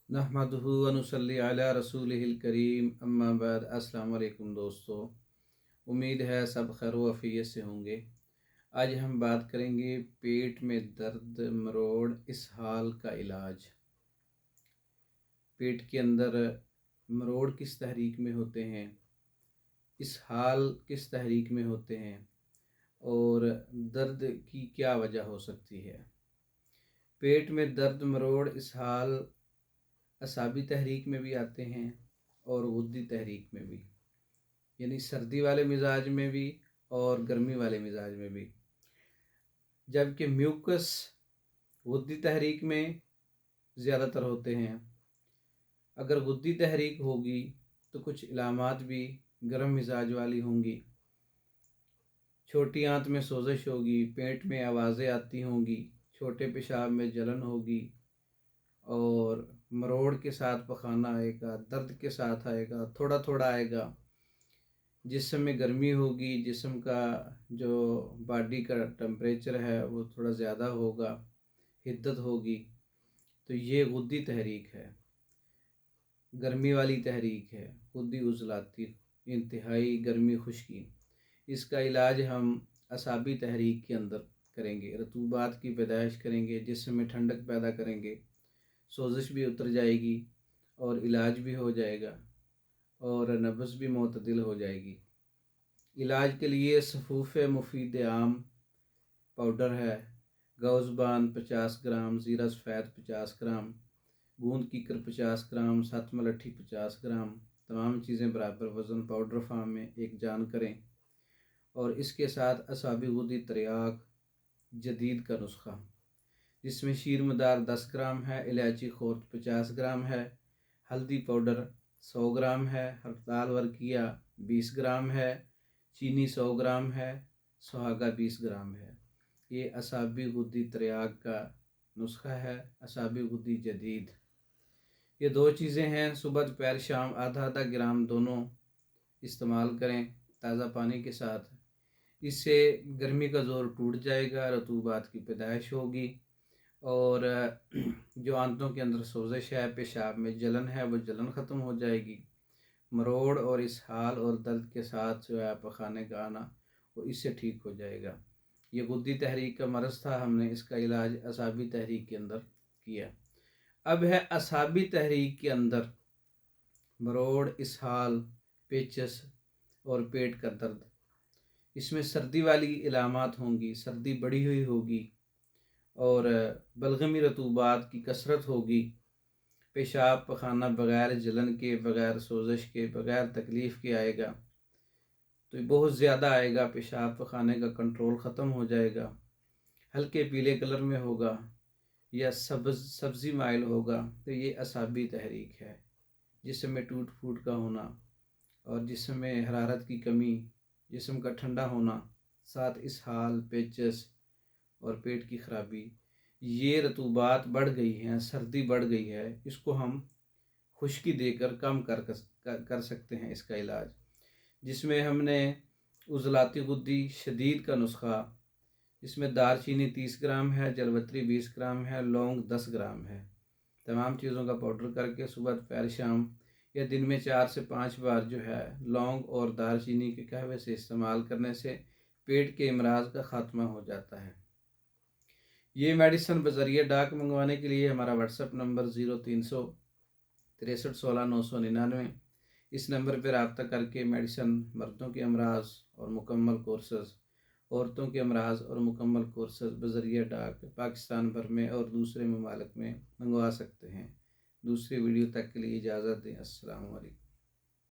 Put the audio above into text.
नहमदुहु व नुसल्ली अला रसूलिहिल करीम अम्मा बाद। अस्सलाम वालेकुम दोस्तों, उम्मीद है सब खैर व आफियत से होंगे। आज हम बात करेंगे पेट में दर्द, मरोड़, इसहाल का इलाज। पेट के अंदर मरोड़ किस तहरीक में होते हैं, इसहाल किस तहरीक में होते हैं और दर्द की क्या वजह हो सकती है। पेट में दर्द, मरोड़, इसहाल असाबी तहरीक में भी आते हैं और गुद्दी तहरीक में भी, यानी सर्दी वाले मिजाज में भी और गर्मी वाले मिजाज में भी। जबकि म्यूकस गुद्दी तहरीक में ज़्यादातर होते हैं। अगर गुद्दी तहरीक होगी तो कुछ इलामात भी गर्म मिजाज वाली होंगी। छोटी आंत में सोजिश होगी, पेट में आवाज़ें आती होंगी, छोटे पेशाब में जलन होगी और मरोड़ के साथ पखाना आएगा, दर्द के साथ आएगा, थोड़ा थोड़ा आएगा। जिस्म में गर्मी होगी, जिस्म का जो बॉडी का टेम्परेचर है वो थोड़ा ज़्यादा होगा, हिद्दत होगी। तो ये गुद्दी तहरीक है, गर्मी वाली तहरीक है, गुद्दी उजलाती, इंतहाई गर्मी खुश्की। इसका इलाज हम असाबी तहरीक के अंदर करेंगे, रतूबात की पैदाइश करेंगे, जिस्म में ठंडक पैदा करेंगे, सोजिश भी उतर जाएगी और इलाज भी हो जाएगा और नब्ज़ भी मोतदिल हो जाएगी। इलाज के लिए सफ़ूफ़ मुफीद आम पाउडर है, गौज़बान 50 ग्राम, ज़ीरा सफ़ेद 50 ग्राम, गूंद कीकर 50 ग्राम, सात मलट्ठी 50 ग्राम, तमाम चीज़ें बराबर वज़न पाउडर फार्म में एक जान करें। और इसके साथ असाबी गुद्दी तरियाक जदीद का नुस्खा, जिसमें शीर मदार 10 ग्राम है, इलायची खोर्द 50 ग्राम है, हल्दी पाउडर 100 ग्राम है, हरताल वर्किया 20 ग्राम है, चीनी 100 ग्राम है, सुहागा 20 ग्राम है। ये असाबी गुद्दी तरियाक का नुस्खा है, असाबी गुद्दी जदीद। ये दो चीज़ें हैं, सुबह दोपहर शाम आधा आधा ग्राम दोनों इस्तेमाल करें ताज़ा पानी के साथ। इससे गर्मी का ज़ोर टूट जाएगा, रतूबात की पैदाइश होगी और जो आंतों के अंदर सोजिश है, पेशाब में जलन है, वो जलन ख़त्म हो जाएगी। मरोड़ और इसहाल और दर्द के साथ जो है पखाने का आना, वो इससे ठीक हो जाएगा। ये गुद्दी तहरीक का मरज़ था, हमने इसका इलाज असाबी तहरीक के अंदर किया। अब है असाबी तहरीक के अंदर मरोड़, इसहाल, पेचस और पेट का दर्द। इसमें सर्दी वाली इलामात होंगी, सर्दी बढ़ी हुई होगी और बलगमी रतूबात की कसरत होगी। पेशाब पखाना बग़ैर जलन के, बग़ैर सोजिश के, बग़ैर तकलीफ़ के आएगा, तो बहुत ज़्यादा आएगा। पेशाब पखाने का कंट्रोल ख़त्म हो जाएगा, हल्के पीले कलर में होगा या सब्ज़ी माइल होगा। तो ये असाबी तहरीक है, जिस्म में टूट फूट का होना और जिस्म में हरारत की कमी, जिस्म का ठंडा होना, साथ इसहाल, पेचस और पेट की ख़राबी। ये रतूबात बढ़ गई हैं, सर्दी बढ़ गई है, इसको हम खुश्की देकर कम कर सकते हैं इसका इलाज। जिसमें हमने उज़लाती गुद्दी शदीद का नुस्खा, इसमें दारचीनी 30 ग्राम है, जलवत्री 20 ग्राम है, लौंग 10 ग्राम है। तमाम चीज़ों का पाउडर करके सुबह दोपहर शाम या दिन में 4 से 5 बार जो है लौंग और दालचीनी के कहवे से इस्तेमाल करने से पेट के अमराज का ख़ात्मा हो जाता है। ये मेडिसिन बज़रिया डाक मंगवाने के लिए हमारा व्हाट्सएप नंबर 036316 999, इस नंबर पर रब्ता करके मेडिसिन मर्दों के अमराज और मुकम्मल कोर्सेज़, औरतों के अमराज और मुकम्मल कोर्सेज़ बज़रिया डाक पाकिस्तान भर में और दूसरे ममालिक में मंगवा सकते हैं। दूसरी वीडियो तक के लिए इजाज़त दें। अस्सलामु अलैकुम।